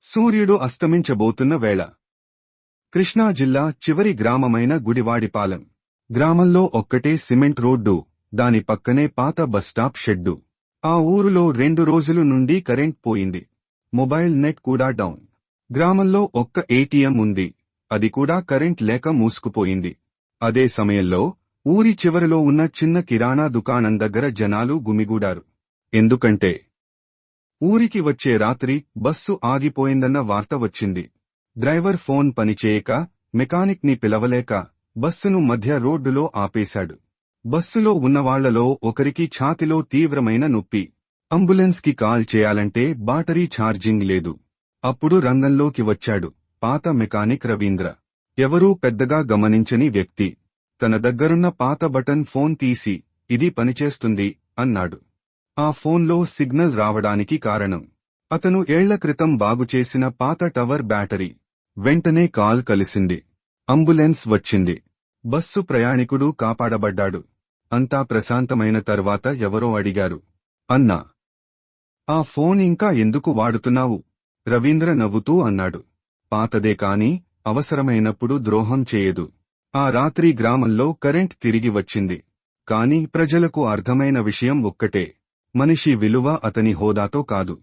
సూర్యుడు అస్తమించబోతున్న వేళ. కృష్ణా జిల్లా చివరి గ్రామమైన గుడివాడిపాలెం. గ్రామంలో ఒక్కటే సిమెంట్ రోడ్డు, దాని పక్కనే పాత బస్టాప్ షెడ్డు. ఆ ఊరులో 2 రోజులు నుండి కరెంట్ పోయింది. మొబైల్ నెట్ కూడా డౌన్. గ్రామంలో ఒక్క ఏటీఎం ఉంది, అది కూడా కరెంట్ లేక మూసుకుపోయింది. అదే సమయంలో ఊరి చివరలో ఉన్న చిన్న కిరాణా దుకాణం దగ్గర జనాలు గుమిగూడారు. ఎందుకంటే ఊరికి వచ్చే రాత్రి బస్సు ఆగిపోయిందన్న వార్త వచ్చింది. డ్రైవర్ ఫోన్ పనిచేయక మెకానిక్ ని పిలవలేక బస్సును మధ్య రోడ్డులో ఆపేశాడు. బస్సులో ఉన్నవాళ్లలో ఒకరికి ఛాతిలో తీవ్రమైన నొప్పి. అంబులెన్స్ కి కాల్ చేయాలంటే బాటరీ ఛార్జింగ్ లేదు. అప్పుడు రంగంలోకి వచ్చాడు పాత మెకానిక్ రవీంద్ర. ఎవరూ పెద్దగా గమనించని వ్యక్తి. తన దగ్గరున్న పాత బటన్ ఫోన్ తీసి, ఇది పనిచేస్తుంది అన్నాడు. ఆ ఫోన్లో సిగ్నల్ రావడానికి కారణం అతను ఏళ్ల క్రితం బాగుచేసిన పాత టవర్ బ్యాటరీ. వెంటనే కాల్ కలిసింది. అంబులెన్స్ వచ్చింది. బస్సు ప్రయాణికుడు కాపాడబడ్డాడు. అంతా ప్రశాంతమైన తర్వాత ఎవరో అడిగారు, అన్నా, ఆ ఫోన్ ఇంకా ఎందుకు వాడుతున్నావు? రవీంద్ర నవ్వుతూ అన్నాడు, పాతదే కాని అవసరమైనప్పుడు ద్రోహం చేయదు. ఆ రాత్రి గ్రామంలో కరెంట్ తిరిగి వచ్చింది. కాని ప్రజలకు అర్థమైన విషయం ఒక్కటే, మనిషి విలువ అతని హోదాతో కాదు,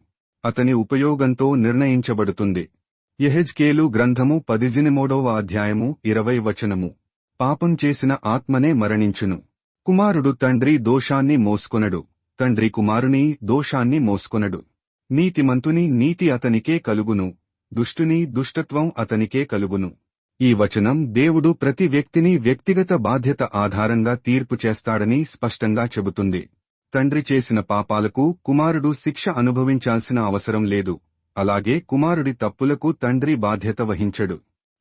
అతని ఉపయోగంతో నిర్ణయించబడుతుంది. యెహెజ్కేలు గ్రంథము 18వ అధ్యాయము 20 వచనము. పాపం చేసిన ఆత్మనే మరణించును. కుమారుడు తండ్రి దోషాన్ని మోసుకొనడు, తండ్రి కుమారుని దోషాన్ని మోసుకొనడు. నీతిమంతుని నీతి అతనికే కలుగును, దుష్టుని దుష్టత్వం అతనికే కలుగును. ఈ వచనం దేవుడు ప్రతి వ్యక్తిని వ్యక్తిగత బాధ్యత ఆధారంగా తీర్పు చేస్తాడని స్పష్టంగా చెబుతుంది. తండ్రి చేసిన పాపాలకు కుమారుడు శిక్ష అనుభవించాల్సిన అవసరం లేదు. అలాగే కుమారుడి తప్పులకు తండ్రి బాధ్యత వహించడు.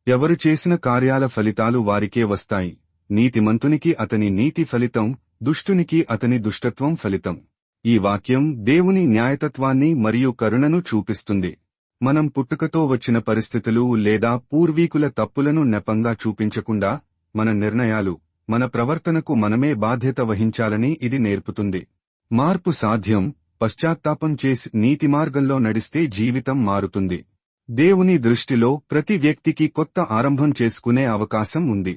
ఎవరు చేసిన కార్యాల ఫలితాలు వారికే వస్తాయి. నీతిమంతునికి అతని నీతి ఫలితం, దుష్టునికి అతని దుష్టత్వం ఫలితం. ఈ వాక్యం దేవుని న్యాయతత్వాన్ని మరియు కరుణను చూపిస్తుంది. మనం పుట్టుకతో వచ్చిన పరిస్థితులు లేదా పూర్వీకుల తప్పులను నెపంగా చూపించకుండా మన నిర్ణయాలు, మన ప్రవర్తనకు మనమే బాధ్యత వహించాలని ఇది నేర్పుతుంది. మార్పు సాధ్యం. పశ్చాత్తాపం చేసి నీతి మార్గంలో నడిస్తే జీవితం మారుతుంది. దేవుని దృష్టిలో ప్రతి వ్యక్తికి కొత్త ఆరంభం చేసుకునే అవకాశం ఉంది.